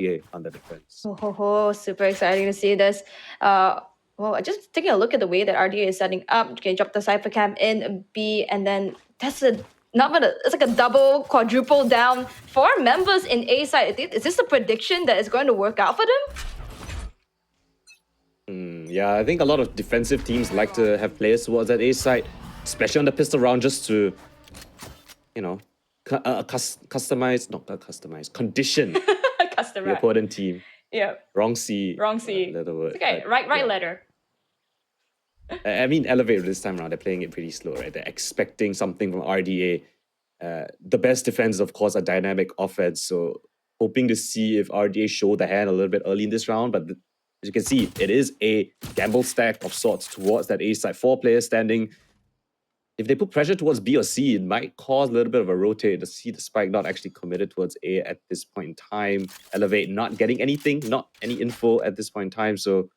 RDA under defense. Oh, super exciting to see this. Well, just taking a look at the way that RDA is setting up. Okay, drop the Cypher Cam in B, and then that's a not but it's like a double, quadruple down for members in A side. Is this a prediction that is going to work out for them? Yeah, I think a lot of defensive teams like to have players towards that A side, especially on the pistol round, just to, you know, condition the opponent team. Yeah. Wrong C. Wrong C. Letter word. Okay, right letter. I mean, Elevate this time around, they're playing it pretty slow, right? They're expecting something from RDA. The best defense, of course, a dynamic offense. So hoping to see if RDA show the hand a little bit early in this round. But as you can see, it is a gamble stack of sorts towards that A side. 4 players standing. If they put pressure towards B or C, it might cause a little bit of a rotate to see the spike not actually committed towards A at this point in time. Elevate not getting anything, not any info at this point in time. So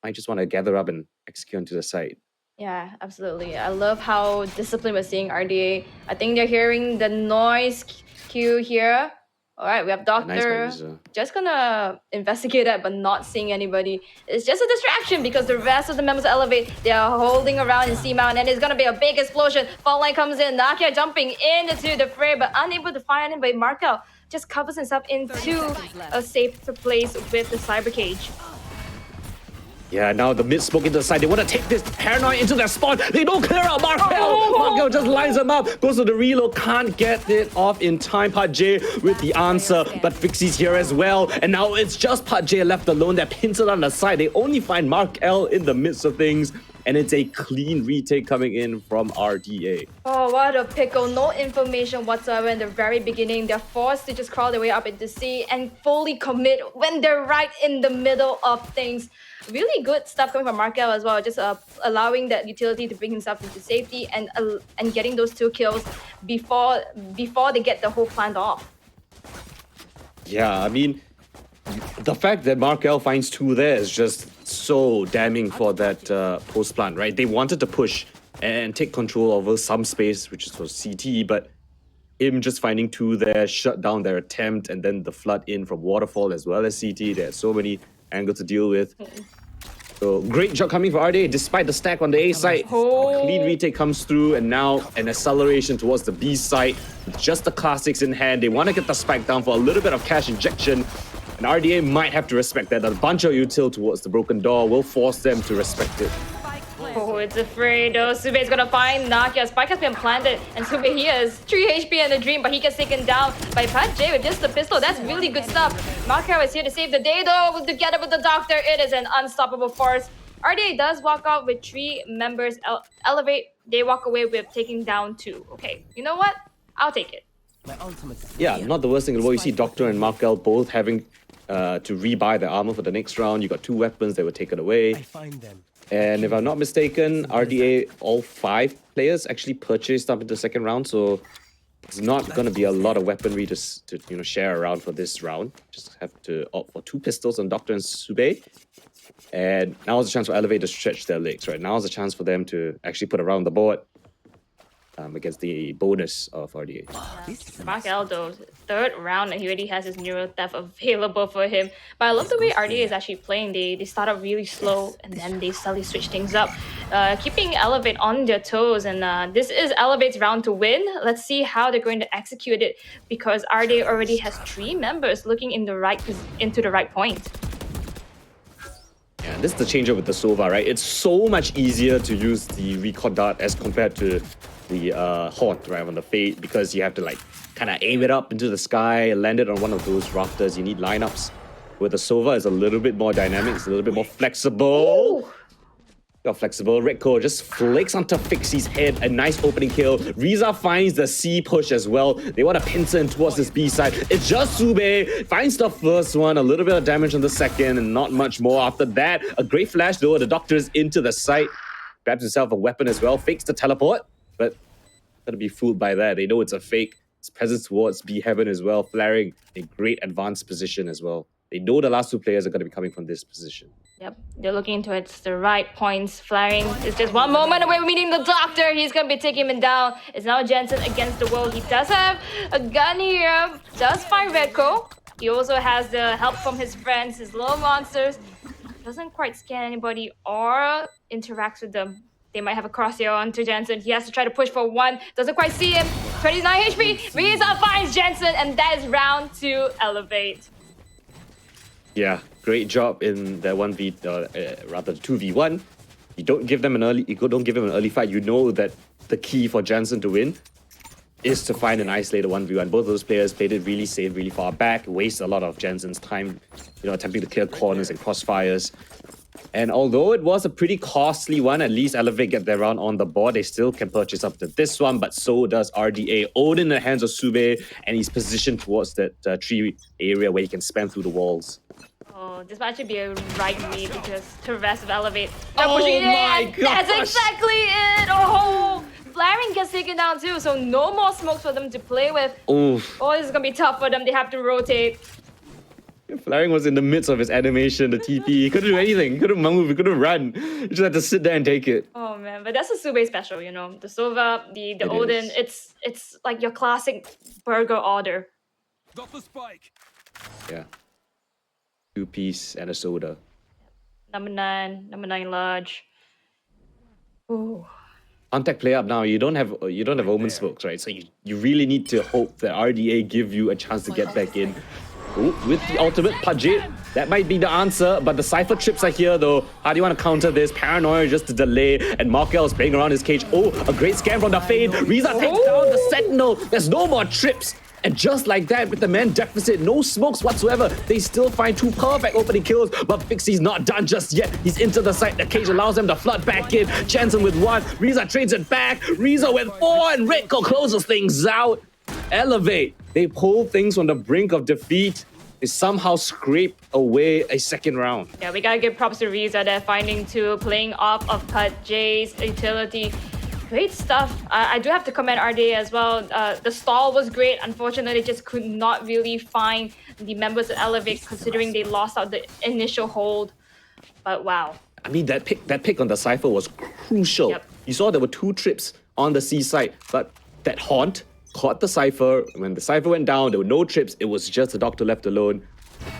I just want to gather up and execute onto the side. Yeah, absolutely. I love how disciplined we're seeing RDA. I think they're hearing the noise cue here. All right, we have Doctor. Nice just gonna investigate that, but not seeing anybody. It's just a distraction because the rest of the members of Elevate, they are holding around in C-Mount, and it's gonna be a big explosion. Fault line comes in, Nakia jumping into the fray, but unable to find anybody. Markel just covers himself into a safe place with the Cyber Cage. Yeah, now the mid smoke into the side. They want to take this paranoid into their spawn. They don't clear out Markel. Markel just lines them up. Goes to the reload. Can't get it off in time. Pat J with the answer. But Fixie's here as well. And now it's just Pat J left alone. They're pincered on the side. They only find Markel in the midst of things. And it's a clean retake coming in from RDA. Oh, what a pickle. No information whatsoever in the very beginning. They're forced to just crawl their way up into C and fully commit when they're right in the middle of things. Really good stuff coming from Markel as well, just allowing that utility to bring himself into safety and getting those 2 kills before they get the whole plant off. Yeah, I mean, the fact that Markel finds 2 there is just so damning for that post plant, right? They wanted to push and take control over some space, which is for CT, but him just finding 2 there shut down their attempt, and then the flood in from Waterfall as well as CT. There's so many angles to deal with. So great job coming for RDA despite the stack on the A side. A clean retake comes through, and now an acceleration towards the B side with just the classics in hand. They want to get the spike down for a little bit of cash injection, and RDA might have to respect that. A bunch of util towards the broken door will force them to respect it. Oh, it's afraid though. Sube is gonna find Nakia. Spike has been planted, and Sube here is 3 HP in the dream, but he gets taken down by Pat J with just the pistol. That's really good stuff. Markel is here to save the day though, together with the Doctor. It is an unstoppable force. RDA does walk out with 3 members. Elevate, they walk away with taking down 2. Okay, you know what? I'll take it. Yeah, not the worst thing in the world. You see Doctor and Markel both having to rebuy their armor for the next round. You got 2 weapons that were taken away. And if I'm not mistaken, RDA, all 5 players actually purchased up into the second round, so it's not going to be a lot of weaponry to share around for this round. Just have to opt for 2 pistols on Doctor and Sube. And now's the chance for Elevate to stretch their legs, right? Now's the chance for them to actually put around the board against the bonus of RDA. Markel though, 3rd round, and he already has his Neural Theft available for him. But I love the way RDA is actually playing. They start out really slow, and then they slowly switch things up, keeping Elevate on their toes. And this is Elevate's round to win. Let's see how they're going to execute it, because RDA already has 3 members looking into the right point. Yeah, this is the changeover with the Sova, right? It's so much easier to use the Record Dart as compared to the Horde, right, on the Fate, because you have to kind of aim it up into the sky, land it on one of those rafters. You need lineups. Where the Sova is a little bit more dynamic, it's a little bit more flexible. Got flexible. Redco just flicks onto Fixie's head. A nice opening kill. Riza finds the C push as well. They want to pincer in towards this B side. It's just Sube. Finds the first one. A little bit of damage on the second, and not much more after that. A great flash though. The Doctor is into the site. Grabs himself a weapon as well. Fakes the teleport. But gonna be fooled by that. They know it's a fake. His presence towards B Heaven as well. Flaring a great advanced position as well. They know the last 2 players are going to be coming from this position. Yep, they're looking towards the right points. Flaring is just one moment away from meeting the Doctor. He's going to be taking him down. It's now Jensen against the world. He does have a gun here. Does find Redco. He also has the help from his friends, his little monsters. Doesn't quite scan anybody or interacts with them. They might have a crosshair onto Jensen. He has to try to push for one. Doesn't quite see him. 29 HP. Riza finds Jensen, and that is round 2 Elevate. Yeah, great job in that 2v1. You don't give them an early fight. You know that the key for Jensen to win is to find an isolated 1v1. Both of those players played it really safe, really far back, waste a lot of Jensen's time, attempting to clear corners and crossfires. And although it was a pretty costly one, at least Elevate get their round on the board. They still can purchase up to this one, but so does RDA. Odin in the hands of Sube, and he's positioned towards that tree area where he can spam through the walls. Oh, this might actually be a right read because to the rest of Elevate. Oh pushing my it in. That's gosh. exactly it. Oh, Flaring gets taken down too, so no more smokes for them to play with. Oof. Oh, this is gonna be tough for them. They have to rotate. Flaring was in the midst of his animation, the TP. He couldn't do anything. He couldn't move. He couldn't run. He just had to sit there and take it. Oh man, but that's a Sube special, The Sova, the It Odin, is. it's like your classic burger order. Got the spike. Yeah. 2-piece and a soda. Number 9 large. Ooh. Contact play up now. You don't have omen smokes, right? So you really need to hope that RDA give you a chance to get back in. Ooh, with the ultimate Pajit. That might be the answer, but the Cypher trips are here though. How do you want to counter this? Paranoia just to delay, and Markel is playing around his cage. Oh, a great scam from the Fade. Riza takes down the Sentinel. There's no more trips. And just like that, with the man deficit, no smokes whatsoever, they still find 2 perfect opening kills, but Fixie's not done just yet. He's into the site. The cage allows him to flood back in. Jensen with 1. Riza trades it back. Riza with 4, and Ritko closes things out. Elevate. They pull things on the brink of defeat. They somehow scrape away a second round. Yeah, we gotta give props to Riza. They're finding 2, playing off of Cut J's utility. Great stuff. I do have to commend RDA as well. The stall was great. Unfortunately, just could not really find the members of Elevate considering they lost out the initial hold. But wow. I mean, that pick on the Cypher was crucial. Yep. You saw there were 2 trips on the C side, but that Haunt caught the Cypher. When the Cypher went down, there were no trips. It was just the Doctor left alone.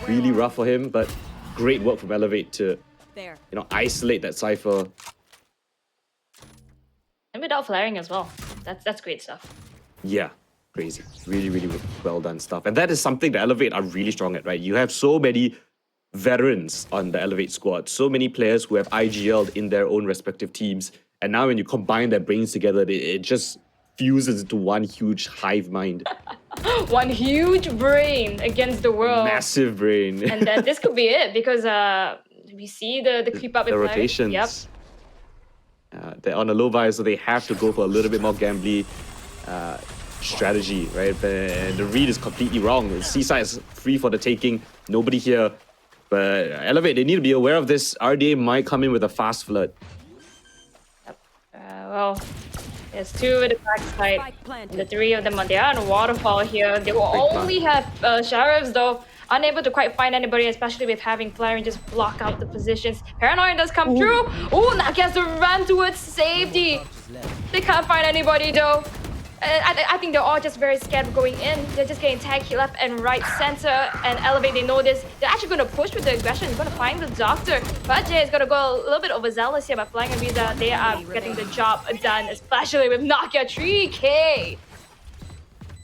Really rough for him, but great work from Elevate to, isolate that Cypher. And without flaring as well. That's great stuff. Yeah, crazy. Really, really well done stuff. And that is something that Elevate are really strong at, right? You have so many veterans on the Elevate squad, so many players who have IGL'd in their own respective teams. And now when you combine their brains together, it just fuses into one huge hive mind. One huge brain against the world. Massive brain. And then this could be it because we see the creep up the in flaring. rotations. Yep. They're on a low buy, so they have to go for a little bit more gambly strategy, right? And the read is completely wrong. The Seaside is free for the taking. Nobody here. But Elevate, they need to be aware of this. RDA might come in with a fast flood. Yep. Well, there's 2 at the backside. And the 3 of them, they are on a waterfall here. They will only have sheriffs though. Unable to quite find anybody, especially with having Flaring just block out the positions. Paranoia does come through. Ooh, Naki has to run towards safety. They can't find anybody though. I think they're all just very scared of going in. They're just getting tagged left and right, center, and Elevate. They know this. They're actually going to push with the aggression. They're going to find the Doctor. Bajay is going to go a little bit overzealous here, but Flying and Riza, they are getting the job done, especially with Nokia 3K.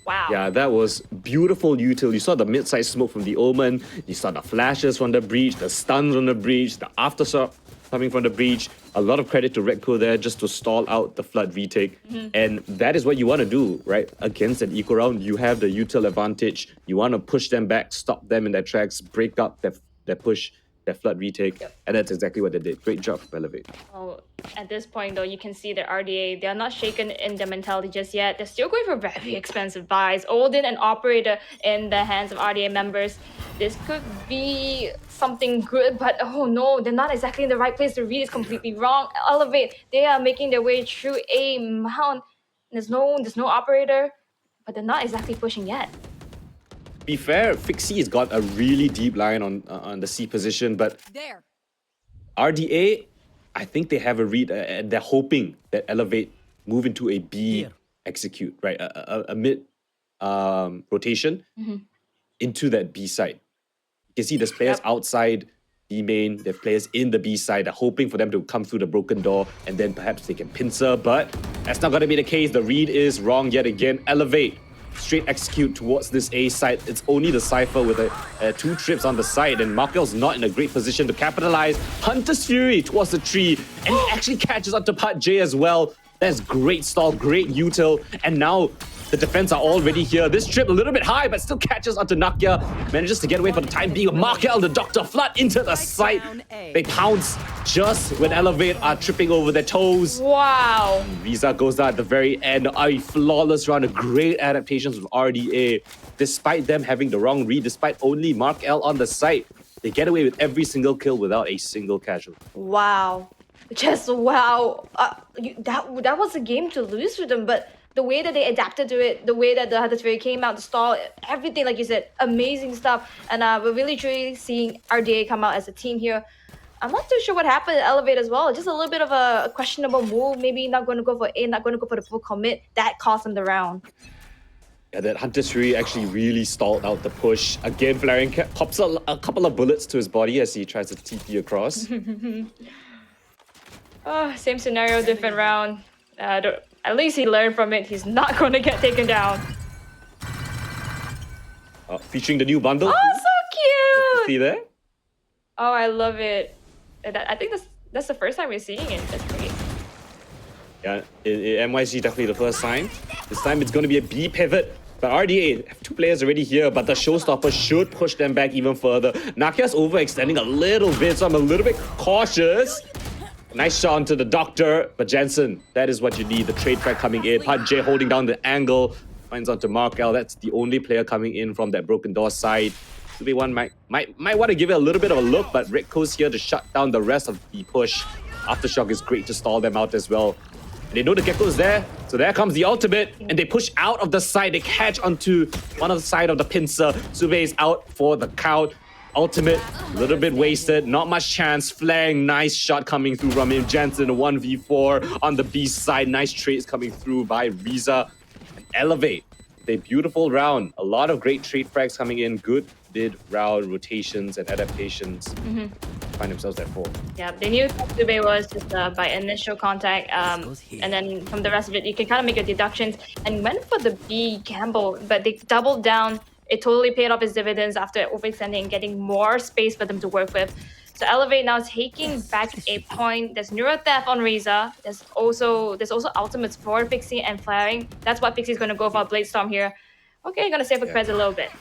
Wow. Yeah, that was beautiful util. You saw the mid-size smoke from the Omen. You saw the flashes from the breach, the stuns on the breach, the aftershock coming from the breach. A lot of credit to Redco there just to stall out the flood retake. And that is what you want to do, right? Against an eco round, you have the util advantage. You want to push them back, stop them in their tracks, break up their push, their flood retake. Yep. And that's exactly what they did. Great job from Elevate. Oh, at this point, though, you can see that RDA, they're not shaken in their mentality just yet. They're still going for very expensive buys. Odin and Operator in the hands of RDA members. This could be something good, but oh no, they're not exactly in the right place. The read is completely wrong. Elevate, they are making their way through a mount. There's no Operator, but they're not exactly pushing yet. Be fair, Fixie has got a really deep line on the C position, but RDA, I think they have a read, and they're hoping that Elevate move into a B execute, right? A mid rotation. into that B side. You can see there's players outside B main, there are players in the B side. They're hoping for them to come through the broken door and then perhaps they can pincer, but that's not going to be the case. The read is wrong yet again. Elevate, straight execute towards this A side. It's only the Cypher with two trips on the side, and Markel's not in a great position to capitalize. Hunter's Fury towards the tree, and he actually catches up to Pat J as well. That's great stall, great util, and now the defense are already here. This trip a little bit high, but still catches onto Nakia. Manages to get away for the time being. Markel, the Dr. Flood into the site. They pounce just when Elevate are tripping over their toes. Wow. Riza goes down at the very end. A flawless round of great adaptations with RDA. Despite them having the wrong read, despite only Markel on the site, they get away with every single kill without a single casualty. Wow. Just wow. That was a game to lose for them, but the way that they adapted to it, the way that the Hunter's Fury came out, the stall, everything, like you said, amazing stuff. And we're really truly seeing RDA come out as a team here. I'm not too sure what happened at Elevate as well. Just a little bit of a questionable move. Maybe not going to go for A, not going to go for the full commit. That cost them the round. Yeah, that Hunter's Fury actually really stalled out the push. Again, Flaring pops a couple of bullets to his body as he tries to TP across. Oh, same scenario, different round. At least he learned from it. He's not going to get taken down. Featuring the new bundle. Oh, so cute! See there? Oh, I love it. I think that's the first time we're seeing it. That's great. Yeah, in MYSG definitely the first sign. This time it's going to be a B pivot. But RDA have two players already here, but the showstopper should push them back even further. Nakia's overextending a little bit, so I'm a little bit cautious. Nice shot onto the Doctor, but Jensen, that is what you need. The trade frag coming in. Pat J holding down the angle. Finds onto Markel. That's the only player coming in from that broken door side. 2v1 might want to give it a little bit of a look, but Rico's here to shut down the rest of the push. Aftershock is great to stall them out as well. And they know the Gecko's there, so there comes the ultimate, and they push out of the side. They catch onto one of the side of the pincer. Sube is out for the count. Ultimate, a little bit wasted, not much chance. Flang, nice shot coming through from him. Jensen, 1v4 on the B side. Nice trades coming through by Riza. And Elevate, a beautiful round. A lot of great trade frags coming in. Good mid-round rotations and adaptations. Find themselves at 4. Yeah, they knew Sube was just by initial contact, and then from the rest of it, you can kind of make your deductions. And went for the B gamble, but they doubled down. It totally paid off its dividends after overextending and getting more space for them to work with. So Elevate now taking back a point. There's Neuro Theft on Riza. There's also ultimates for Pixie and Flaring. That's what Pixie's going to go for, Blade Storm here. Okay, going to save the Prez a little bit.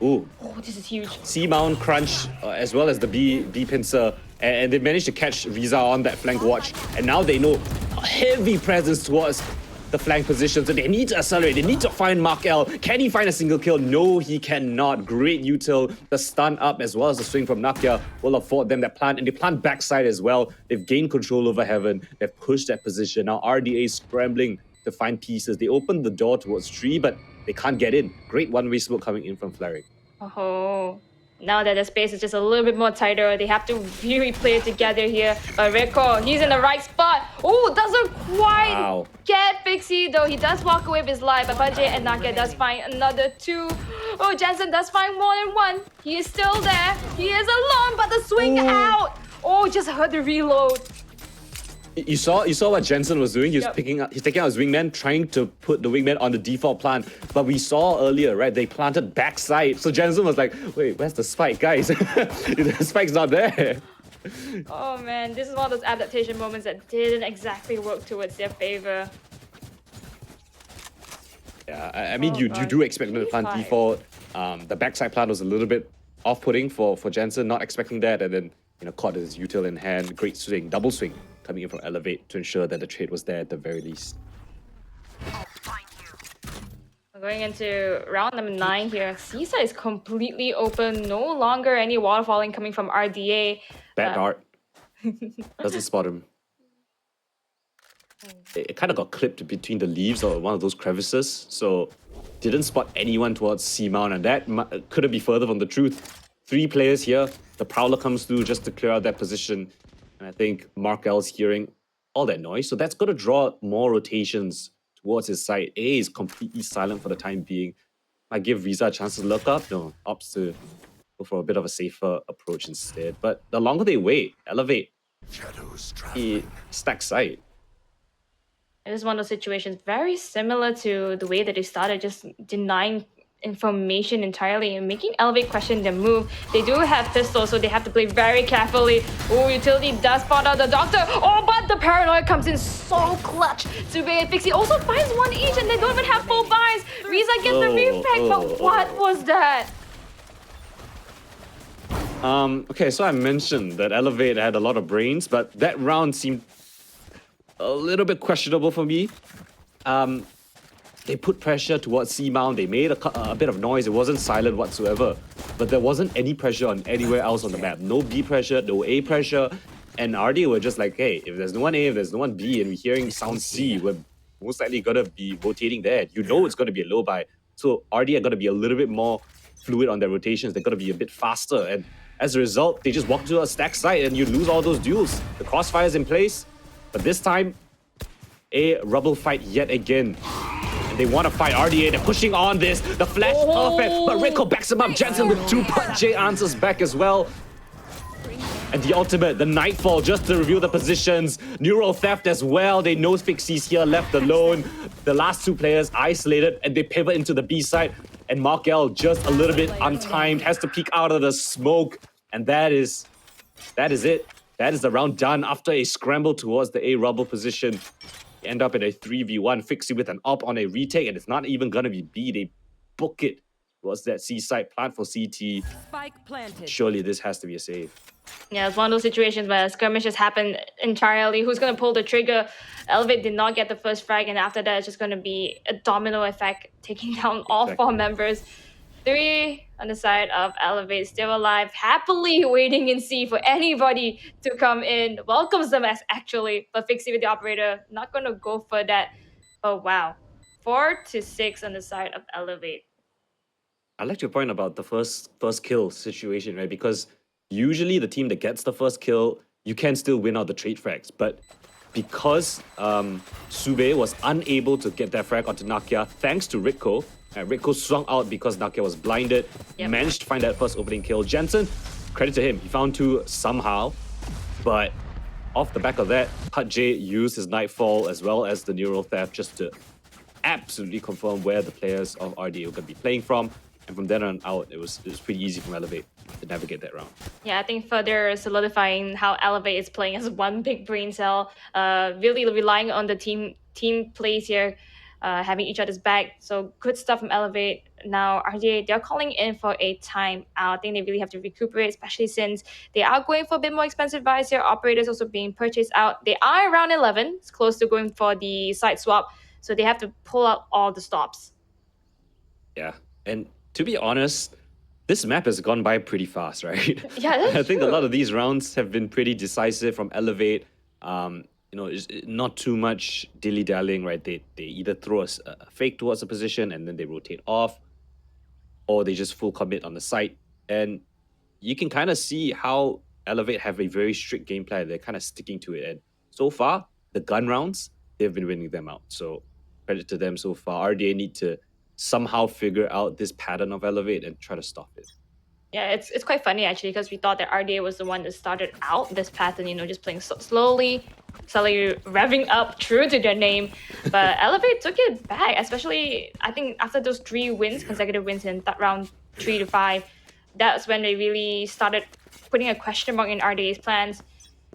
Ooh. Oh, this is huge. C-mount crunch as well as the B pincer, and they managed to catch Riza on that flank watch, and now they know a heavy presence towards the flank position, so they need to accelerate. They need to find Markel. Can he find a single kill? No, he cannot. Great util. The stun up as well as the swing from Nakia will afford them that plant, and they plant backside as well. They've gained control over Heaven. They've pushed that position. Now RDA is scrambling to find pieces. They opened the door towards Tree, but they can't get in. Great one-way smoke coming in from Flaring. Oh, now that the space is just a little bit more tighter, they have to really play it together here. But Rico, he's in the right spot. Oh, doesn't quite get Pixie, though. He does walk away with his life, but Bajay and Nakia does find another 2. Oh, Jensen does find more than 1. He is still there. He is alone, but the swing out. Oh, just heard the reload. You saw what Jensen was doing. He's taking out his wingman, trying to put the wingman on the default plant. But we saw earlier, right? They planted backside. So Jensen was like, "Wait, where's the spike, guys? The spike's not there." Oh man, this is one of those adaptation moments that didn't exactly work towards their favor. Yeah, I mean, you do expect them to plant default. The backside plant was a little bit off-putting for Jensen, not expecting that, and then caught his util in hand. Great swing, double swing coming in from Elevate to ensure that the trade was there at the very least. We're going into round number 9 here. Seaside is completely open. No longer any waterfalling coming from RDA. Bad art. Doesn't spot him. It kind of got clipped between the leaves or one of those crevices, so didn't spot anyone towards C-mount, and that couldn't be further from the truth. 3 players here. The Prowler comes through just to clear out that position. And I think Markel's hearing all that noise. So that's going to draw more rotations towards his side. A is completely silent for the time being. Might give Riza a chance to look up. No, opts to go for a bit of a safer approach instead. But the longer they wait, Elevate, he stacks side. It is one of those situations very similar to the way that they started, just denying information entirely and making Elevate question their move. They do have pistols, so they have to play very carefully. Oh, Utility does spot out the Doctor. Oh, but the Paranoia comes in so clutch. Sube and Fixie also finds one each, and they don't even have full buys. Riza gets the Reve pack, but what was that? Okay, so I mentioned that Elevate had a lot of brains, but that round seemed a little bit questionable for me. They put pressure towards C-Mount. They made a bit of noise. It wasn't silent whatsoever. But there wasn't any pressure on anywhere else on the map. No B pressure, no A pressure. And RD were just like, hey, if there's no one A, if there's no one B, and we're hearing sound C, we're most likely going to be rotating there. You know it's going to be a low buy. So RD are going to be a little bit more fluid on their rotations. They're going to be a bit faster. And as a result, they just walk to a stack site and you lose all those duels. The crossfire's in place. But this time, a rubble fight yet again. And they want to fight RDA. They're pushing on this. The flash perfect. But Rico backs him up. Jensen with 2. But Jay answers back as well. And the ultimate, the Nightfall, just to reveal the positions. Neural Theft as well. They know Fixie's here, left alone. The last 2 players isolated, and they pivot into the B side. And Mark L just a little bit untimed, has to peek out of the smoke. And that is it. That is the round done after a scramble towards the A rubble position. You end up in a 3v1, Fixie with an op on a retake, and it's not even gonna be B. They book it towards that C side, plant for CT. Spike planted. Surely this has to be a save. Yeah, it's one of those situations where skirmishes happen entirely. Who's going to pull the trigger? Elevate did not get the first frag, and after that, it's just going to be a domino effect, taking down all 4 members. 3 on the side of Elevate, still alive, happily waiting in C for anybody to come in. Welcomes them as actually, but Fixie with the operator, not going to go for that. Oh, wow. 4 to 6 on the side of Elevate. I like your point about the first kill situation, right? Because usually the team that gets the first kill, you can still win out the trade frags. But because Sube was unable to get that frag onto Nakia, thanks to Rico, Rico swung out because Nakia was blinded, managed to find that first opening kill. Jensen, credit to him, he found 2 somehow. But off the back of that, Hut J used his Nightfall as well as the Neural Theft just to absolutely confirm where the players of RDA were going to be playing from. And from then on out, it was pretty easy from Elevate to navigate that round. Yeah, I think further solidifying how Elevate is playing as one big brain cell, really relying on the team plays here, having each other's back. So good stuff from Elevate. Now RDA, they're calling in for a timeout. I think they really have to recuperate, especially since they are going for a bit more expensive buys here. Operators also being purchased out. They are around 11. It's close to going for the side swap. So they have to pull out all the stops. Yeah, and to be honest, this map has gone by pretty fast, right? Yeah, that's I think true. a lot of these rounds have been pretty decisive from Elevate. It's not too much dilly-dallying, right? They either throw a fake towards a position and then they rotate off, or they just full commit on the site. And you can kind of see how Elevate have a very strict game plan. They're kind of sticking to it. And so far, the gun rounds, they've been winning them out. So credit to them so far. RDA need to somehow figure out this pattern of Elevate and try to stop it. Yeah, it's quite funny actually, because we thought that RDA was the one that started out this pattern, just playing slowly revving up, true to their name. But Elevate took it back, especially I think after those 3 wins, consecutive wins in that round 3 to 5. That's when they really started putting a question mark in RDA's plans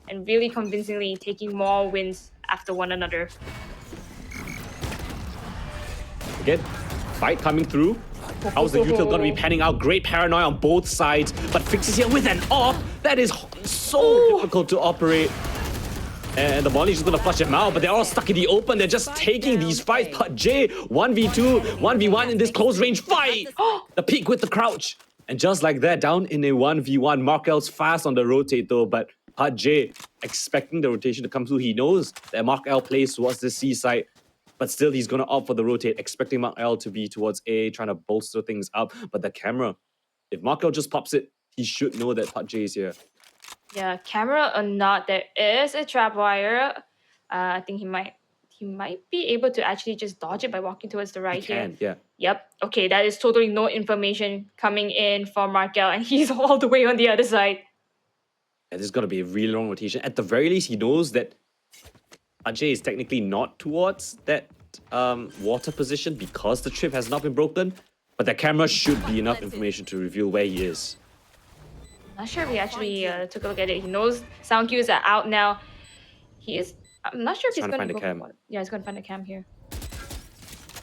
and really convincingly taking more wins after one another. Again, fight coming through. How's the util going to be panning out? Great paranoia on both sides, but Fixie's here with an off. That is so difficult to operate. And the Molly's just going to flush him out, but they're all stuck in the open. They're just taking these fights. But J, 1v2, 1v1 in this close range fight. The peak with the crouch. And just like that, down in a 1v1. Markel's fast on the rotate though, but Hut J expecting the rotation to come through. He knows that Mark L plays towards the C side, but still he's going to opt for the rotate, expecting Mark L to be towards A, trying to bolster things up. But the camera, if Mark L just pops it, he should know that Hut J is here. Yeah, camera or not, there is a trap wire. I think he might be able to actually just dodge it by walking towards the right here. Can, yeah. Yep. Okay, that is totally no information coming in for Markel, and he's all the way on the other side. And this is going to be a really long rotation. At the very least, he knows that Ajay is technically not towards that water position because the trip has not been broken. But the camera should be enough information to reveal where he is. Not sure if he actually took a look at it. He knows sound cues are out now. He is. I'm not sure if he's Trying to going find to the go cam. for- Yeah, he's going to find a cam here.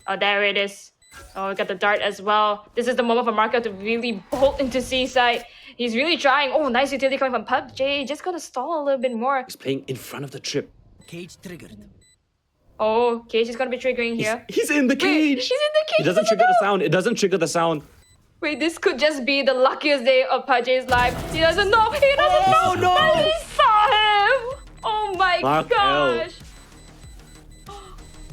Oh, there it is. Oh, we got the dart as well. This is the moment for Marco to really bolt into Seaside. He's really trying. Oh, nice utility coming from PUBG. Just got to stall a little bit more. He's playing in front of the trip. Cage triggered. Oh, Cage is going to be triggering here. He's in the cage. He's in the cage. It doesn't trigger the sound. It doesn't trigger the sound. Wait, this could just be the luckiest day of PUBG's life. He doesn't know. He doesn't know. no. And he saw him. Oh my Mark gosh.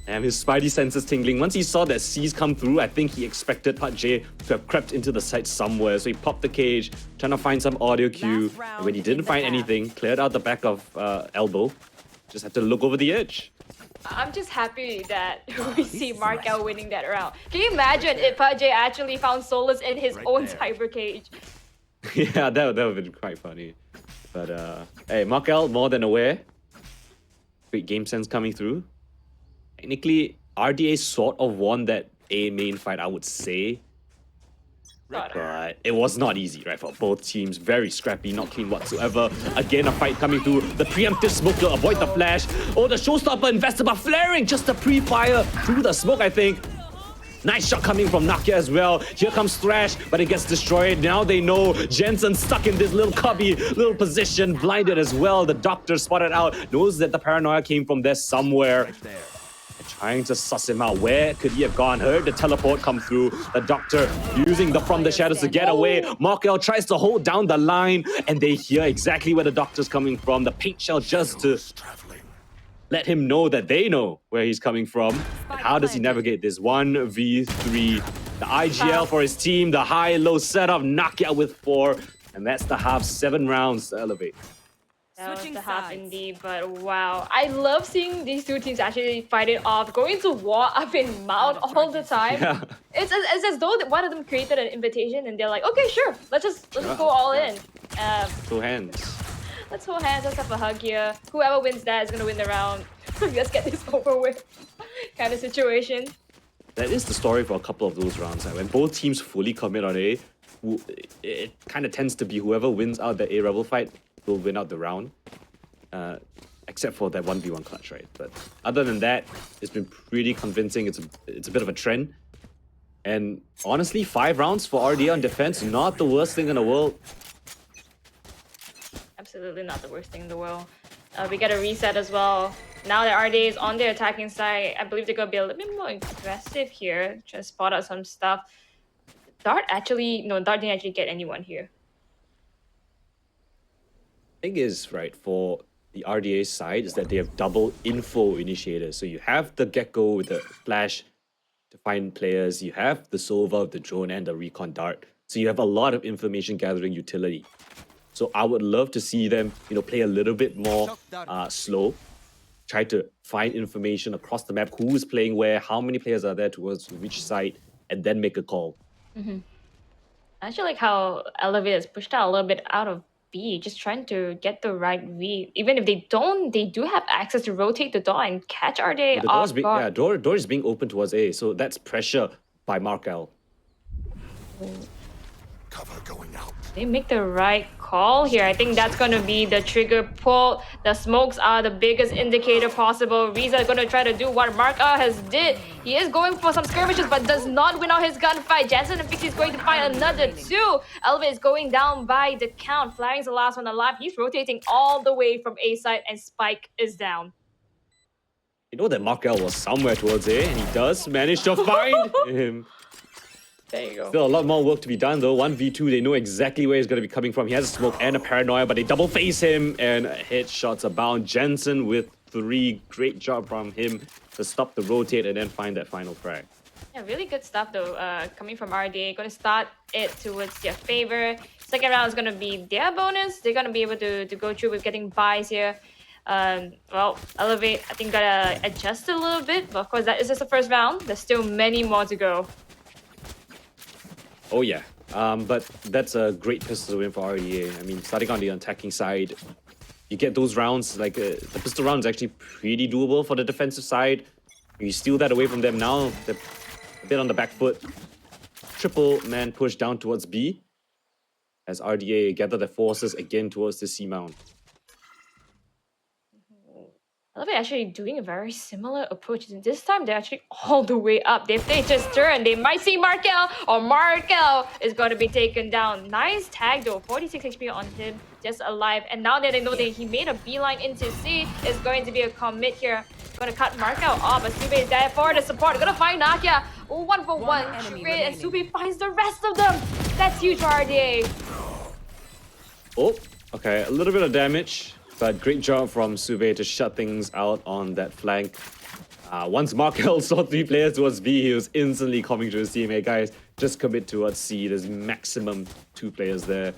And his spidey senses tingling. Once he saw that C's come through, I think he expected Pat J to have crept into the site somewhere. So he popped the cage, trying to find some audio cue. And when he didn't find anything, cleared out the back of elbow. Just had to look over the edge. I'm just happy that we see Markel winning that round. Can you imagine if PUBG actually found solace in his own cyber cage? Yeah, that would have been quite funny. But hey, Markel more than aware. Great game sense coming through. Technically, RDA sort of won that A main fight, I would say. But it was not easy, right, for both teams. Very scrappy, not clean whatsoever. Again, a fight coming through. The preemptive smoke to avoid the flash. Oh, the showstopper invested, but flaring just a pre-fire through the smoke, I think. Nice shot coming from Nakia as well. Here comes Thrash, but it gets destroyed. Now they know Jensen stuck in this little cubby, little position, blinded as well. The doctor spotted out, knows that the paranoia came from there somewhere. Right there. Trying to suss him out. Where could he have gone? Heard the teleport come through. The doctor using the From the Shadows to get away. Markel tries to hold down the line, and they hear exactly where the doctor's coming from. The paint shell just to let him know that they know where he's coming from. And how does he navigate this 1v3? The IGL for his team. The high-low setup. Knockout with 4. And that's the half. 7 rounds to elevate. That was Switching the half sides. indeed, but wow. I love seeing these two teams actually fight it off, going to war up in Mount all the time. Yeah. It's as though one of them created an invitation and they're like, okay, sure, let's just go all in. Two hands. Let's hold hands, let's have a hug here. Whoever wins that is gonna win the round. Let's get this over with. Kind of situation. That is the story for a couple of those rounds. When both teams fully commit on A, it kind of tends to be whoever wins out the A Rebel fight will win out the round. Except for that 1v1 clutch, right? But other than that, it's been pretty convincing. It's a bit of a trend. And honestly, 5 rounds for RDA on defense, not the worst thing in the world. Absolutely not the worst thing in the world. We get a reset as well. Now that RDA is on their attacking side, I believe they're going to be a little bit more aggressive here. Try to spot out some stuff. Dart didn't actually get anyone here. Thing is, right, for the RDA side is that they have double info initiators. So you have the Gecko with the flash to find players. You have the Sova with the drone and the recon dart. So you have a lot of information gathering utility. So I would love to see them, play a little bit more slow. Try to find information across the map. Who is playing where? How many players are there towards which side? And then make a call. I actually like how Elevate is pushed out a little bit out of B, just trying to get the right read. Even if they don't, they do have access to rotate the door and catch RDA off guard. Door is being open towards A, so that's pressure by Markel. Cover going out. They make the right call here. I think that's going to be the trigger pull. The smokes are the biggest indicator possible. Riza is going to try to do what Marka has did. He is going for some skirmishes, but does not win out his gunfight. Jensen and Pixie is going to find another 2. Elvin is going down by the count. Flaring's the last one alive. He's rotating all the way from A side, and Spike is down. You know that Markel was somewhere towards A, and he does manage to find him. There you go. Still a lot more work to be done though. 1v2, they know exactly where he's going to be coming from. He has a smoke and a paranoia, but they double face him, and headshots abound. Jensen with 3. Great job from him to stop the rotate and then find that final frag. Yeah, really good stuff though, coming from RDA. Going to start it towards their favor. Second round is going to be their bonus. They're going to be able to go through with getting buys here. Well, Elevate, I think gotta adjust a little bit, but of course that is just the first round. There's still many more to go. Oh yeah, but that's a great pistol win for RDA. I mean, starting on the attacking side, you get those rounds, like the pistol round is actually pretty doable for the defensive side. You steal that away from them now, they're a bit on the back foot. Triple man push down towards B as RDA gather their forces again towards the C mount. Elevate actually doing a very similar approach. This time they're actually all the way up. If they just turn, they might see Markel, or Markel is going to be taken down. Nice tag though, 46 HP on him, just alive. And now that they know that he made a beeline into C, it's going to be a commit here. Gonna cut Markel off, but Sube is there for the support. Gonna find Nakia. 1-for-1. And Sube finds the rest of them. That's huge for RDA. Oh, okay, a little bit of damage, but great job from Sube to shut things out on that flank. Once Markel saw 3 players towards B, he was instantly coming to his team. Hey guys, just commit towards C. There's maximum 2 players there.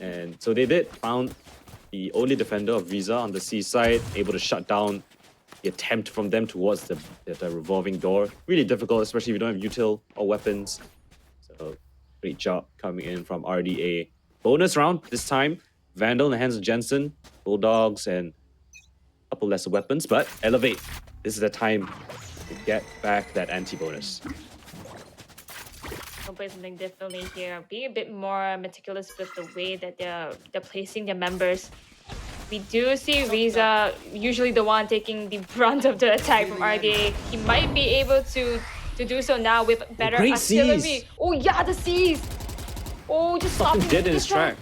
And so they did, found the only defender of Visa on the C side, able to shut down the attempt from them towards the revolving door. Really difficult, especially if you don't have util or weapons. So great job coming in from RDA. Bonus round this time. Vandal in the hands of Jensen, Bulldogs, and a couple lesser weapons, but Elevate. This is the time to get back that anti-bonus. I'll play something differently here. Be a bit more meticulous with the way that they're placing their members. We do see Riza usually the one taking the brunt of the attack from RDA. He might be able to do so now with better artillery. C's. Oh yeah, the C's. Oh, just Something stopping dead in his track.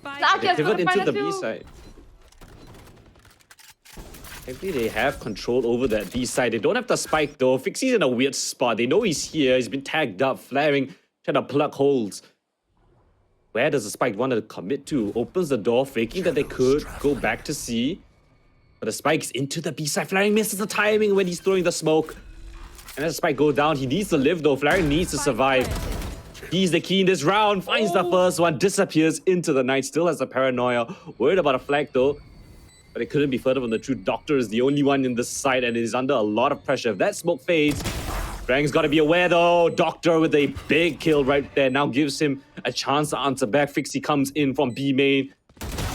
They Nakia's pivot gonna into find the the B two. side. Maybe they have control over that B side. They don't have the spike though. Fixie's in a weird spot. They know he's here. He's been tagged up, flaring, trying to plug holes. Where does the spike want to commit to? Opens the door, faking that they could go back to C. But the spike's into the B side. Flaring misses the timing when he's throwing the smoke. And as the spike goes down, he needs to live though. Flaring needs to survive. He's the key in this round. Finds the first one, disappears into the night. Still has a paranoia. Worried about a flag though. But it couldn't be further from the truth. Doctor is the only one in this side and is under a lot of pressure. If that smoke fades, Frang's got to be aware though. Doctor with a big kill right there now gives him a chance to answer back. Fixie comes in from B main.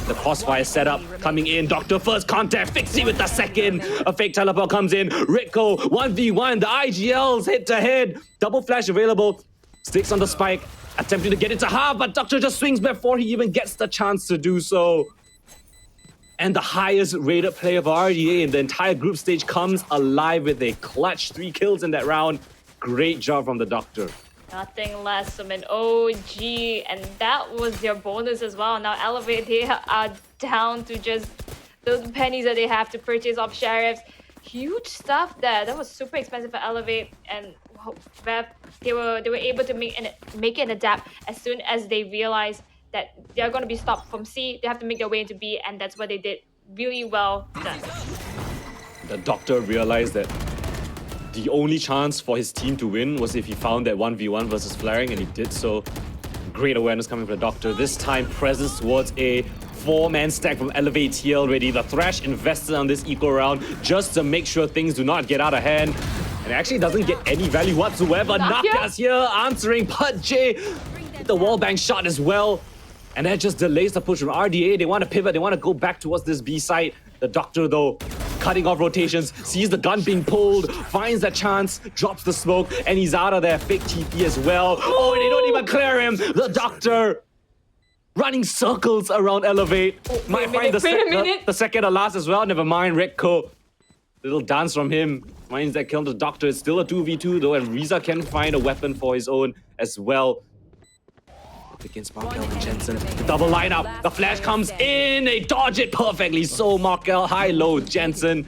The crossfire setup coming in. Doctor first contact. Fixie with the second. A fake teleport comes in. Rico 1v1. The IGLs head to head. Double flash available. Sticks on the spike. Attempting to get into half, but Doctor just swings before he even gets the chance to do so. And the highest rated player of RDA in the entire group stage comes alive with a clutch 3 kills in that round. Great job from the Doctor. Nothing less from an OG, and that was their bonus as well. Now Elevate, they are down to just those pennies that they have to purchase off Sheriffs. Huge stuff there. That was super expensive for Elevate, and Reve, they were able to make it adapt as soon as they realized that they're going to be stopped from C. They have to make their way into B, and that's what they did really well done. The Doctor realized that the only chance for his team to win was if he found that 1v1 versus Flaring, and he did so. Great awareness coming from the Doctor. This time, presence towards a 4-man stack from Elevate here already. The Thrash invested on this eco round just to make sure things do not get out of hand. And it actually doesn't get any value whatsoever. Nakia's here answering, but J with the wallbang shot as well. And that just delays the push from RDA. They want to pivot. They want to go back towards this B site. The Doctor, though, cutting off rotations, sees the gun being pulled, finds that chance, drops the smoke, and he's out of there. Fake TP as well. Oh, they don't even clear him. The Doctor running circles around Elevate. Might find the second to last as well. Never mind, Rekko. Little dance from him. Finds that kill. The Doctor is still a 2v2, though, and Riza can find a weapon for his own as well. Against Markel and Jensen. The double lineup. The flash comes in. They dodge it perfectly. So Markel, high-low Jensen.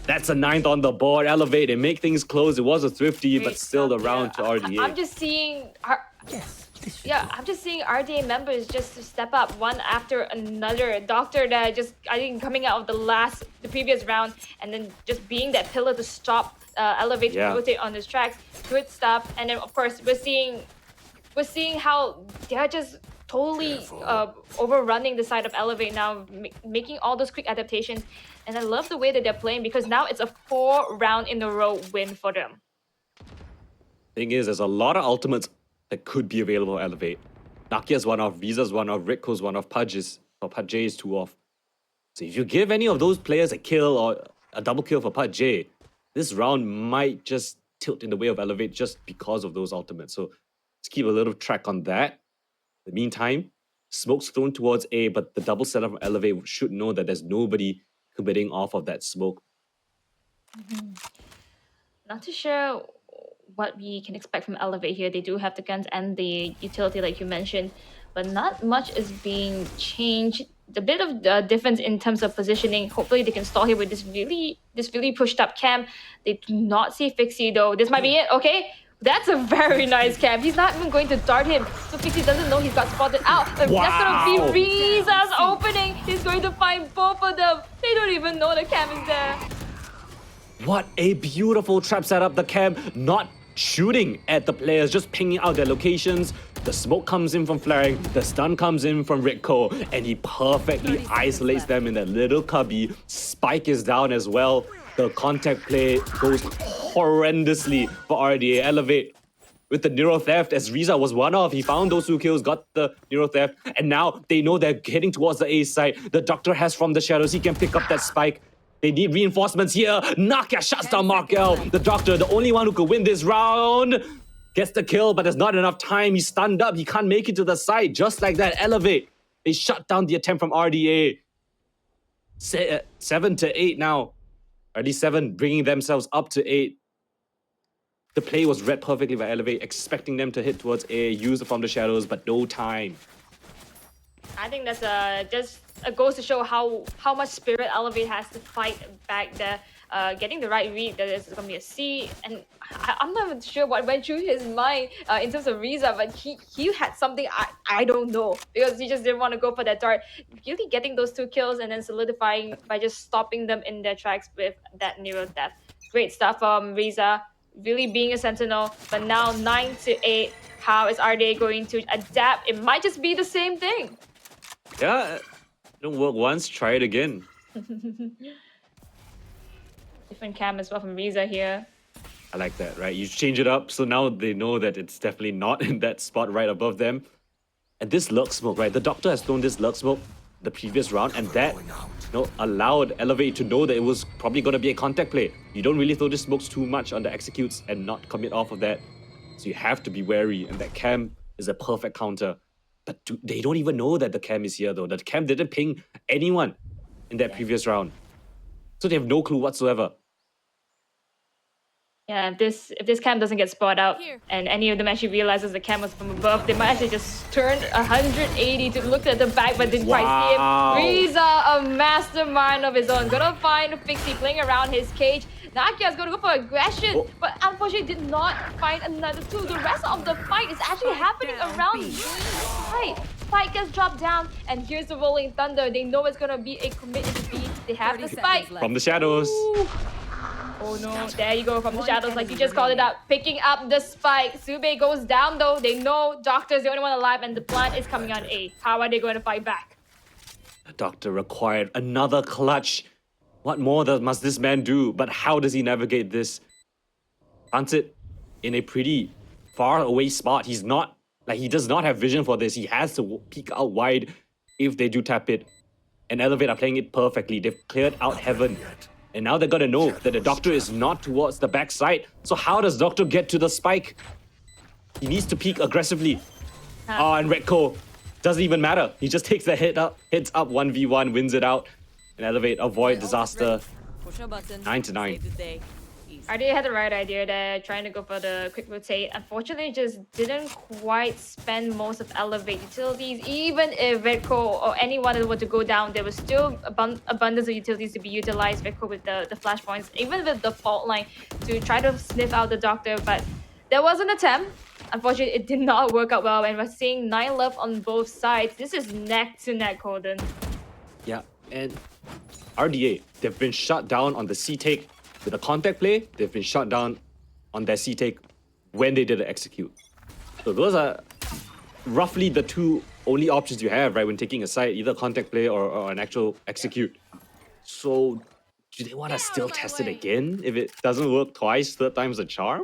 That's a 9th on the board. Elevate and make things close. It was a thrifty, but still the round to RDA. I'm just seeing... I'm just seeing RDA members just step up one after another. Doctor that just, I think, coming out of the previous round, and then just being that pillar to stop Elevate to rotate on his tracks. Good stuff. And then, of course, we're seeing how they're just totally overrunning the side of Elevate now, making all those quick adaptations. And I love the way that they're playing because now it's a 4-round in a row win for them. Thing is, there's a lot of ultimates that could be available at Elevate. Nakia's one off, Visa's one off, Ritko's one off, Pudge is 2 off. So if you give any of those players a kill or a double kill for Pudge, this round might just tilt in the way of Elevate just because of those ultimates. So let's keep a little track on that. In the meantime, smoke's thrown towards A, but the double setup from Elevate should know that there's nobody committing off of that smoke. Not too sure what we can expect from Elevate here. They do have the guns and the utility like you mentioned, but not much is being changed. The bit of difference in terms of positioning. Hopefully they can stall here with this really pushed up camp. They do not see Fixie though. This might be it. Okay, that's a very nice camp. He's not even going to dart him, so Fixie doesn't know he's got spotted out. That's gonna be Riza's opening. He's going to find both of them. They don't even know the camp is there. What a beautiful trap setup. The camp not shooting at the players, just pinging out their locations. The smoke comes in from flaring, the stun comes in from Ritko, and he perfectly isolates them in that little cubby. Spike is down as well. The contact play goes horrendously for RDA. Elevate with the Neuro Theft, as Riza was one off. He found those 2 kills, got the Neuro Theft, and now they know they're heading towards the A side. The Doctor has from the shadows, he can pick up that Spike. They need reinforcements here. Nakia shuts down Markel. The Doctor, the only one who could win this round, gets the kill, but there's not enough time. He's stunned up. He can't make it to the side. Just like that, Elevate. They shut down the attempt from RDA. 7 to 8 now. Or at least 7, bringing themselves up to 8. The play was read perfectly by Elevate, expecting them to hit towards A, use it from the shadows, but no time. I think that's just goes to show how much spirit Elevate has to fight back there. Getting the right read, that there's going to be a C, and I'm not even sure what went through his mind in terms of Riza, but he had something I don't know, because he just didn't want to go for that dart. Really getting those 2 kills and then solidifying by just stopping them in their tracks with that Neuro Theft. Great stuff from Riza, really being a sentinel, but now 9 to 8. How is RDA going to adapt? It might just be the same thing. Yeah, don't work once, try it again. Different cam as well from Riza here. I like that, right? You change it up, so now they know that it's definitely not in that spot right above them. And this lurk smoke, right? The Doctor has thrown this lurk smoke the previous round, and that allowed Elevate to know that it was probably going to be a contact play. You don't really throw the smokes too much on the executes and not commit off of that. So you have to be wary, and that cam is a perfect counter. But they don't even know that the cam is here though. The cam didn't ping anyone in that previous round. So they have no clue whatsoever. Yeah, if this cam doesn't get spotted out and any of them actually realizes the cam was from above, they might actually just turn 180 to look at the back, but didn't quite see him. Riza, a mastermind of his own, gonna find Fixie playing around his cage. Nakia's gonna go for aggression, but unfortunately did not find another 2. The rest of the fight is actually happening around B side. Spike gets dropped down, and here's the Rolling Thunder. They know it's gonna be a commit into B. They have the spike. From the shadows. Ooh. Oh no, there you go from the shadows, like you just called it out. Picking up the spike. Sube goes down though. They know Doctor's the only one alive and the plant is coming on A. How are they going to fight back? The Doctor required another clutch. What more must this man do? But how does he navigate this? Plants it in a pretty far away spot. He does not have vision for this. He has to peek out wide if they do tap it. And Elevate are playing it perfectly. They've cleared out Heaven. And now they're gonna know that the Doctor is not towards the backside. So how does Doctor get to the spike? He needs to peek aggressively. And Redco doesn't even matter. He just takes the hits up 1v1, wins it out. And Elevate, avoid disaster. 9 to 9. RDA had the right idea there, trying to go for the quick rotate. Unfortunately, just didn't quite spend most of Elevate utilities. Even if Redco or anyone were to go down, there was still abundance of utilities to be utilized. Redco with the flashpoints, even with the fault line to try to sniff out the Doctor. But there was an attempt. Unfortunately, it did not work out well, and we're seeing 9 left on both sides. This is neck to neck, Holden. Yeah, and RDA, they've been shut down on the C-take. With the contact play, they've been shut down on their C-take when they did the execute. So those are roughly the 2 only options you have, right, when taking a site, either contact play or an actual execute. So, do they want to still test it again? If it doesn't work twice, third time's a charm?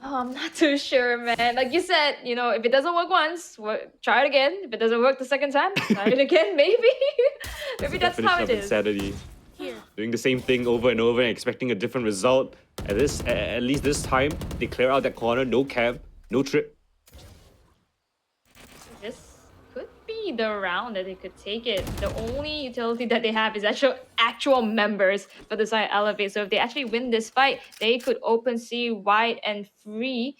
Oh, I'm not too sure, man. Like you said, you know, if it doesn't work once, try it again. If it doesn't work the second time, try it again, maybe. Maybe that's how Definition it of is. insanity. Doing the same thing over and over and expecting a different result. At least this time, they clear out that corner, no cam, no trip. This could be the round that they could take it. The only utility that they have is actual members for the side Elevate. So if they actually win this fight, they could open C wide and free.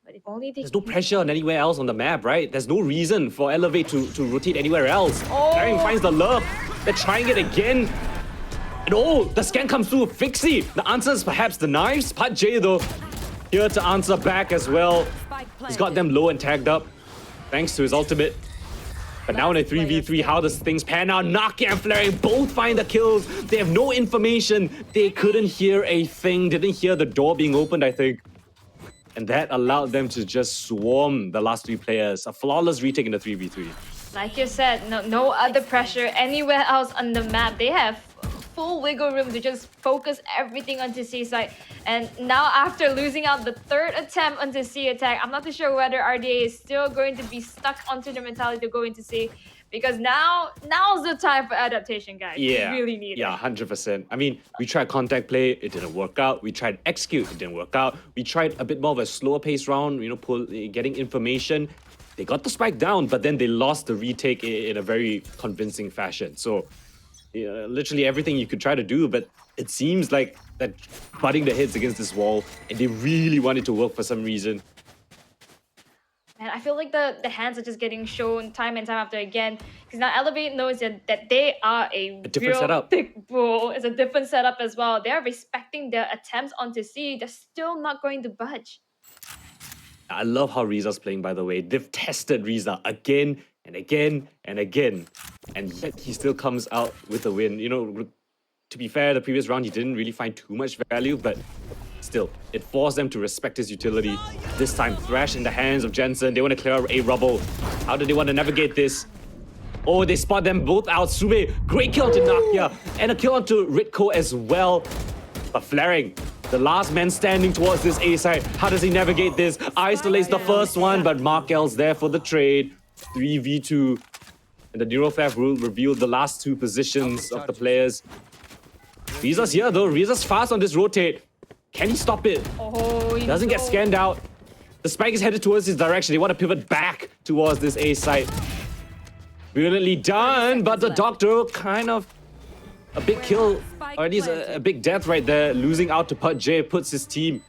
But if only they There's no pressure on anywhere else on the map, right? There's no reason for Elevate to rotate anywhere else. Oh. Daring finds the lurk. They're trying it again. And oh, the scan comes through. Fixie. The answer is perhaps the knives. Pat J though, here to answer back as well. He's got them low and tagged up, thanks to his ultimate. But now in a 3v3, how does things pan out? Naki and Flaring both find the kills. They have no information. They couldn't hear a thing. Didn't hear the door being opened, I think. And that allowed them to just swarm the last three players. A flawless retake in the 3v3. Like you said, no other pressure anywhere else on the map. They have full wiggle room to just focus everything onto C side. And now after losing out the third attempt onto C attack, I'm not too sure whether RDA is still going to be stuck onto the mentality to go into C. Because now's the time for adaptation, guys. Yeah, We really need it. 100%. I mean, we tried contact play, it didn't work out. We tried execute, it didn't work out. We tried a bit more of a slower pace round, you know, getting information. They got the spike down, but then they lost the retake in a very convincing fashion. So, literally everything you could try to do, but it seems like that butting the heads against this wall, and they really want it to work for some reason. And I feel like the hands are just getting shown time and time after again. Because now Elevate knows that they are a different real setup. thick bull. It's a different setup as well. They're respecting their attempts onto C. They're still not going to budge. I love how Riza's playing, by the way. They've tested Riza again and again and again. And yet he still comes out with a win. You know, to be fair, the previous round he didn't really find too much value, but still, it forced them to respect his utility. This time, Thrash in the hands of Jensen. They want to clear out a rubble. How do they want to navigate this? Oh, they spot them both out. Sube, great kill to Nakia. And a kill onto Ritko as well. But Flaring, the last man standing towards this A side. How does he navigate this? Isolates the first one, but Markel's there for the trade. 3v2. And the Neurotheft will reveal the last two positions of the players. Riza's here though. Riza's fast on this rotate. Can he stop it? Oh, he Doesn't get scanned out. The spike is headed towards his direction. They want to pivot back towards this A site. Brilliantly done, but the Doctor kind of a big kill, or at least a big death right there. Losing out to Put J puts his team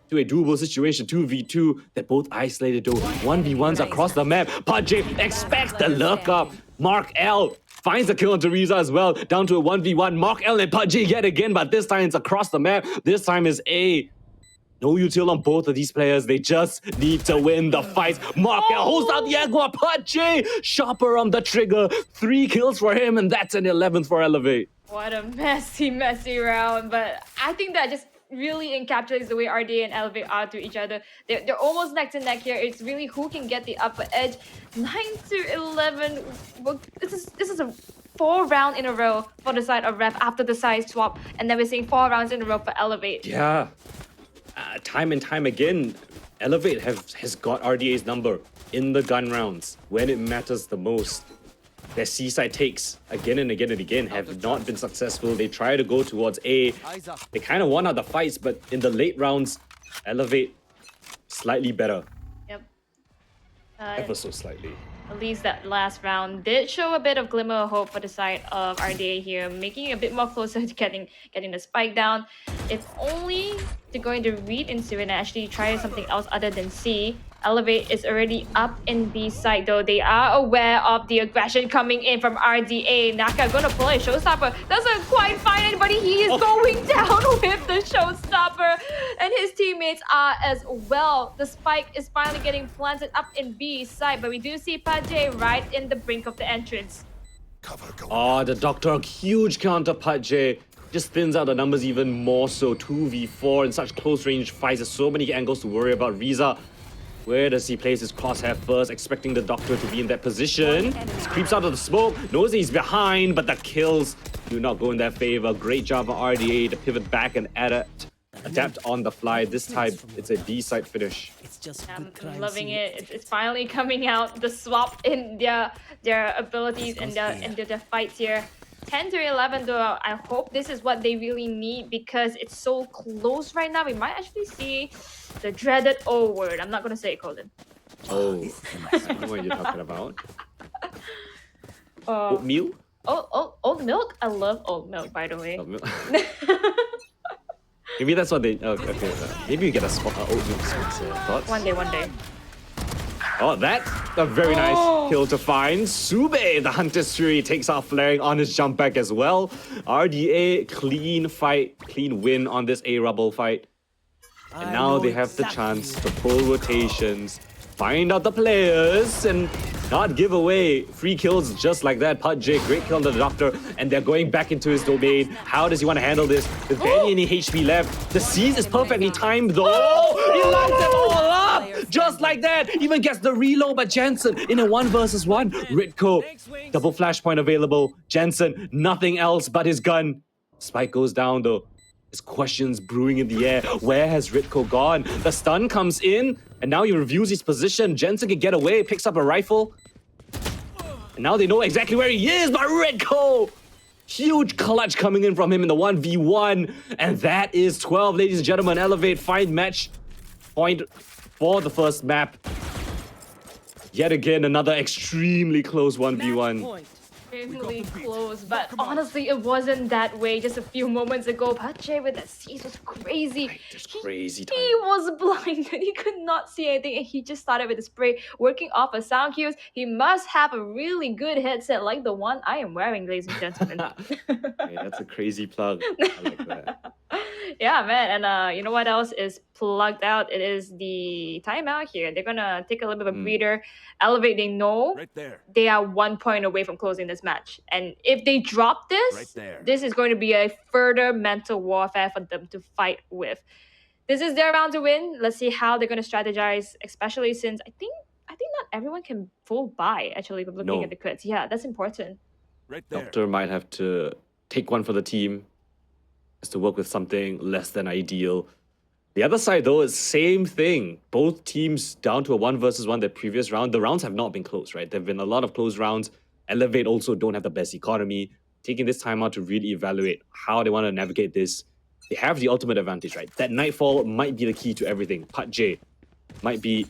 to a doable situation. 2v2. They're both isolated though. 1v1s across the map. Put J expects the lurk up. Mark L finds the kill on Teresa as well. Down to a 1v1. Mark L and Put J yet again, but this time it's across the map. This time is A. No util on both of these players. They just need to win the fight. Mark L holds out the Agua. Put J sharper on the trigger. 3 kills for him, and that's an 11th for Elevate. What a messy round. But I think that just really encapsulates the way RDA and Elevate are to each other. They're almost neck to neck here. It's really who can get the upper edge. 9-11. Well, this is a 4 round in a row for the side of Reve after the side swap. And then we're seeing 4 rounds in a row for Elevate. Yeah. Time and time again, Elevate has got RDA's number in the gun rounds when it matters the most. Their C-side takes again and again and again have not been successful. They try to go towards A. They kind of won out the fights, but in the late rounds, Elevate slightly better. Yep. Ever so slightly. At least that last round did show a bit of glimmer of hope for the side of RDA here, making it a bit more closer to getting the spike down. If only they're going to read into it and actually try something else other than C. Elevate is already up in B side though. They are aware of the aggression coming in from RDA. Naka gonna pull a showstopper. Doesn't quite find anybody. He is going down with the showstopper. And his teammates are as well. The spike is finally getting planted up in B side, but we do see Pajay right in the brink of the entrance. Cover going Oh, the Doctor, huge counter Pat J. Just thins out the numbers even more so. 2v4 in such close range fights. There's so many angles to worry about. Riza Where does he place his crosshair first, expecting the doctor to be in that position? He creeps out of the smoke, knows he's behind, but the kills do not go in their favor. Great job of RDA to pivot back and adapt on the fly. This time, it's a B-side finish. It's just I'm good crime loving scene. it. It's finally coming out. The swap in their abilities and their fights here. 10 to 11 though. I hope this is what they really need because it's so close right now. We might actually see the dreaded O word. I'm not gonna say it, Colin. Oh, I know what you're talking about. Oatmeal? Old milk. I love old milk, by the way. Oatmeal. Maybe that's what they. Okay. Maybe you get a oatmeal sponsor. Thoughts? One day. Oh, that's a very nice kill to find. Sube, the Hunter's Fury, takes out Flaring on his jump back as well. RDA, clean fight, clean win on this A-Rubble fight. And now they have the chance to pull rotations, find out the players, and not give away free kills just like that. J, great kill on the Doctor, and they're going back into his domain. How does he want to handle this? With barely any HP left. The seize is perfectly timed though. He lines them all up! Just like that! Even gets the reload by Jensen in a 1v1. Ritko, double flashpoint available. Jensen, nothing else but his gun. Spike goes down though. There's questions brewing in the air. Where has Ritko gone? The stun comes in, and now he reviews his position. Jensen can get away, picks up a rifle. And now they know exactly where he is, but Ritko! Huge clutch coming in from him in the 1v1. And that is 12, ladies and gentlemen. Elevate, find match point for the first map. Yet again, another extremely close 1v1. Extremely close, but honestly, it wasn't that way just a few moments ago. Pache with that seize was crazy. Just crazy time. He was blinded. He could not see anything, and he just started with the spray, working off of sound cues. He must have a really good headset like the one I am wearing, ladies and gentlemen. Hey, that's a crazy plug. I like that. Yeah, man. And you know what else is plugged out? It is the timeout here. They're gonna take a little bit of a breather. Elevate, they know Right there. they are 1 point away from closing this match. And if they drop this, Right there. this is going to be a further mental warfare for them to fight with. This is their round to win. Let's see how they're going to strategize, especially since I think not everyone can full buy, actually, from looking at the crits. Yeah, that's important. Right there. Doctor might have to take one for the team, has to work with something less than ideal. The other side, though, is same thing. Both teams down to a 1v1 the previous round. The rounds have not been close, right? There have been a lot of close rounds. Elevate also don't have the best economy. Taking this time out to really evaluate how they want to navigate this. They have the ultimate advantage, right? That Nightfall might be the key to everything. J might be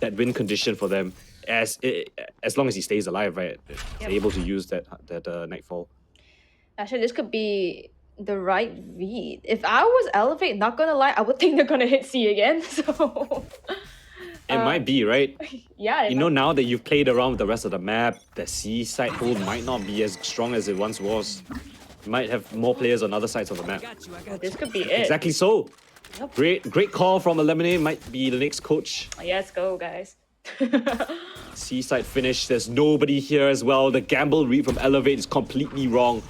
that win condition for them as long as he stays alive, right? They're able to use that Nightfall. Actually, this could be the right read. If I was Elevate, not gonna lie, I would think they're gonna hit C again. So It might be, right? yeah, You know, now that you've played around with the rest of the map, the C side hold might not be as strong as it once was. You might have more players on other sides of the map. this could be it. Exactly so. Yep. Great call from Lemonade. Might be the next coach. Let's go, guys. C-side finish. There's nobody here as well. The gamble read from Elevate is completely wrong.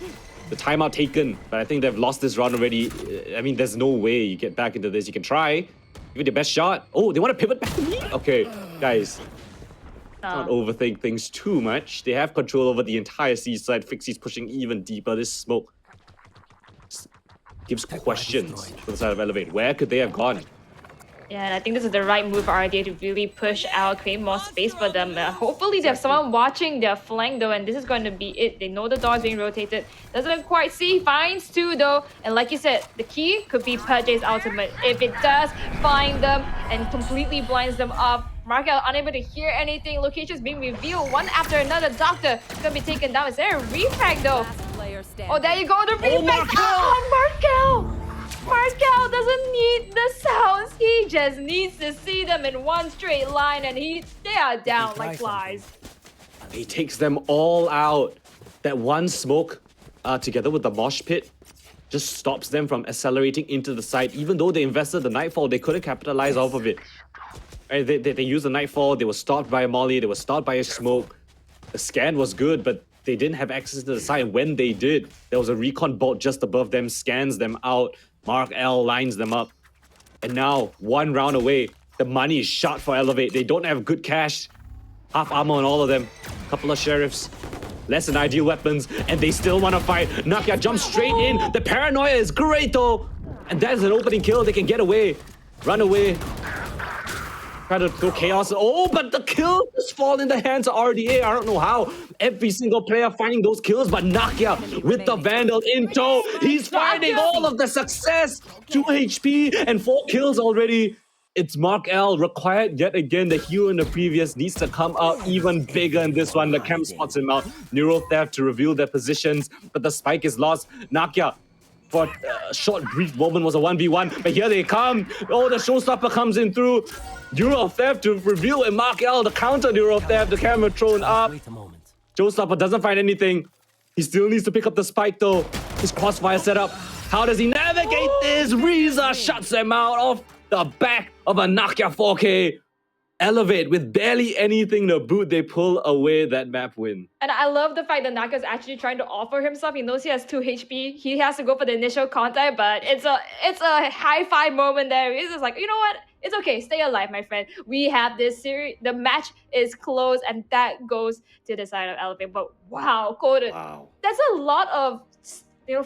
The timeout taken, but I think they've lost this round already. I mean, there's no way you get back into this. You can try. Give it your best shot. Oh, they want to pivot back to me? Okay, guys. Not overthink things too much. They have control over the entire C-side. Fixie's pushing even deeper. This smoke gives questions for the side of Elevate. Where could they have gone? Yeah, and I think this is the right move for RDA to really push out, create more space for them. Hopefully they have someone watching their flank though, and this is going to be it. They know the door is being rotated. Doesn't quite see, finds two though. And like you said, the key could be J's ultimate. If it does find them and completely blinds them off, Markel unable to hear anything. Locations being revealed one after another. Doctor gonna be taken down. Is there a refrag though? Oh, there you go, the refrag. Markel! Markel doesn't need the sounds. He just needs to see them in one straight line, and they are down like flies. He takes them all out. That one smoke, together with the mosh pit, just stops them from accelerating into the side. Even though they invested the Nightfall, they couldn't capitalize off of it. Right, they used the Nightfall. They were stopped by a molly. They were stopped by a smoke. The scan was good, but they didn't have access to the side. When they did, there was a recon bolt just above them, scans them out. Mark L lines them up. And now, one round away. The money is shot for Elevate. They don't have good cash. Half armor on all of them. Couple of sheriffs. Less than ideal weapons. And they still want to fight. Nakia jumps straight in. The paranoia is great though. And that's an opening kill. They can get away. Run away. Try to throw chaos. Oh, but the kill just fall in the hands of RDA. I don't know how. Every single player finding those kills, but Nakia with the Vandal in tow. He's finding all of the success. 2 HP and 4 kills already. It's Mark L required yet again. The hero in the previous needs to come out even bigger in this one. The camp spots him out. Neural Theft to reveal their positions, but the spike is lost. Nakia, for a short brief moment, was a 1v1, but here they come. Oh, the showstopper comes in through. Neural Theft to reveal, and Mark L, the counter Neural Theft, the camera thrown up. Wait a moment. Showstopper doesn't find anything. He still needs to pick up the spike though. His crossfire setup. How does he navigate this? Reza shuts them out off the back of a Nakia 4K. Elevate with barely anything to boot, they pull away that map win. And I love the fact that Naka's actually trying to offer himself. He knows he has 2 HP. He has to go for the initial contact, but it's a high five moment there. He's just like, you know what? It's okay. Stay alive, my friend. We have this series. The match is closed, and that goes to the side of Elevate. But wow, Coded. Wow. That's a lot of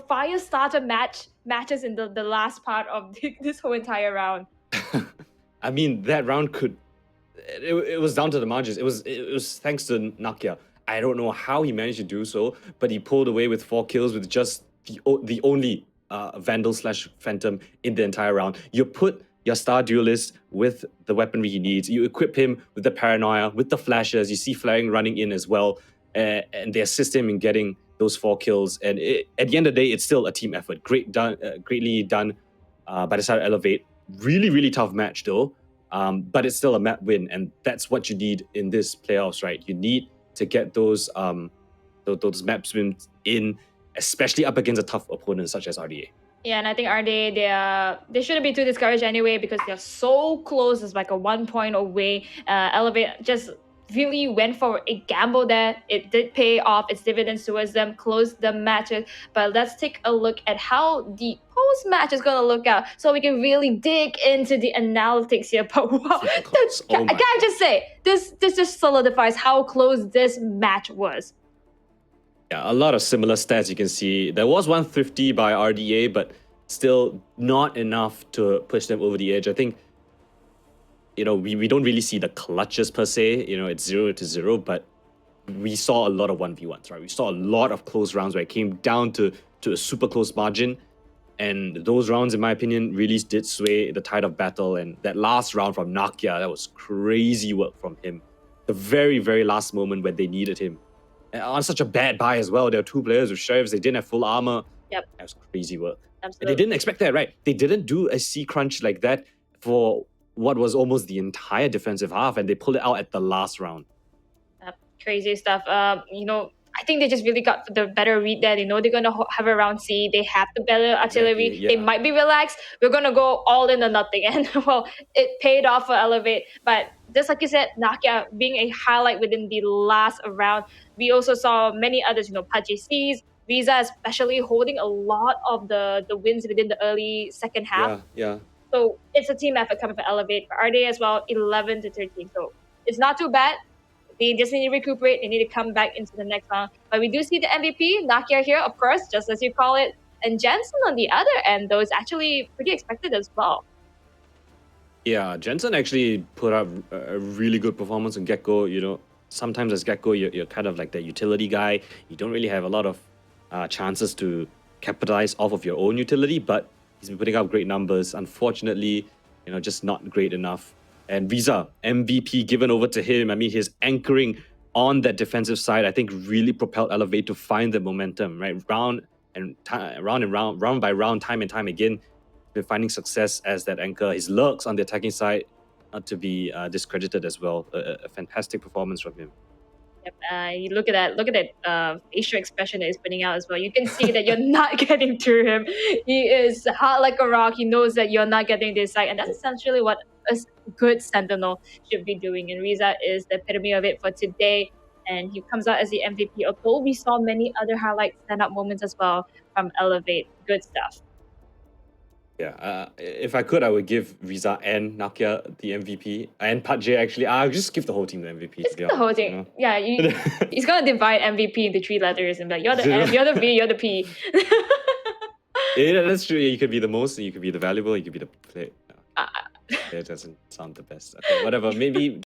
fire starter matches in the last part of this whole entire round. I mean, that round could. It was down to the margins. It was thanks to Nakia. I don't know how he managed to do so, but he pulled away with 4 kills with just the only Vandal / Phantom in the entire round. You put your star duelist with the weaponry he needs. You equip him with the paranoia, with the flashes. You see Flaring running in as well, and they assist him in getting those 4 kills. And at the end of the day, it's still a team effort. Greatly done by the side of Elevate. Really, really tough match though. But it's still a map win, and that's what you need in this playoffs, right? You need to get those map wins in, especially up against a tough opponent such as RDA. Yeah, and I think RDA, they shouldn't be too discouraged anyway because they're so close. It's like a 1 point away. Elevate just really went for a gamble there. It did pay off its dividends towards them, closed the matches. But let's take a look at how the post-match is going to look out so we can really dig into the analytics here. But wow, can I just say, this just solidifies how close this match was. Yeah, a lot of similar stats you can see. There was 150 by RDA, but still not enough to push them over the edge. I think, we don't really see the clutches per se. It's 0-0, but we saw a lot of 1v1s, right? We saw a lot of close rounds where it came down to a super close margin. And those rounds, in my opinion, really did sway the tide of battle. And that last round from Nakia, that was crazy work from him. The very, very last moment when they needed him. And on such a bad buy as well. There were 2 players with sheriffs. They didn't have full armor. Yep. That was crazy work. Absolutely. And they didn't expect that, right? They didn't do a C crunch like that for what was almost the entire defensive half, and they pulled it out at the last round. Crazy stuff. I think they just really got the better read there. They know they're going to have a round C. They have the better artillery. Exactly, yeah. They might be relaxed. We're going to go all in or nothing. And well, it paid off for Elevate. But just like you said, Nakia being a highlight within the last round. We also saw many others, PUBG, Visa especially holding a lot of the wins within the early second half. Yeah. So it's a team effort coming for Elevate. For RDA as well, 11-13. So it's not too bad. They just need to recuperate. They need to come back into the next round. But we do see the MVP, Nakia here, of course, just as you call it. And Jensen on the other end, though, is actually pretty expected as well. Yeah, Jensen actually put up a really good performance on Gecko. Sometimes as Gecko, you're kind of like the utility guy. You don't really have a lot of chances to capitalize off of your own utility, but he's been putting up great numbers. Unfortunately, just not great enough. And Visa, MVP given over to him. I mean, his anchoring on that defensive side, I think really propelled Elevate to find the momentum, right? Round by round, time and time again, been finding success as that anchor. His lurks on the attacking side, not to be discredited as well. A fantastic performance from him. Yep. You look at that facial expression that he's putting out as well. You can see that you're not getting through him. He is hard like a rock. He knows that you're not getting this side, and that's essentially what a good Sentinel should be doing. And Riza is the epitome of it for today, and he comes out as the MVP. Although we saw many other highlight stand-up moments as well from Elevate. Good stuff. Yeah, if I could, I would give Riza and Nakia the MVP, and Pat J actually. I'll just give the whole team the MVP. It's the whole thing. Yeah, he's gonna divide MVP into 3 letters and be like, you're the M, you're the V, you're the P. Yeah, that's true. You could be the most, you could be the valuable, you could be the play. It doesn't sound the best. Okay, whatever. Maybe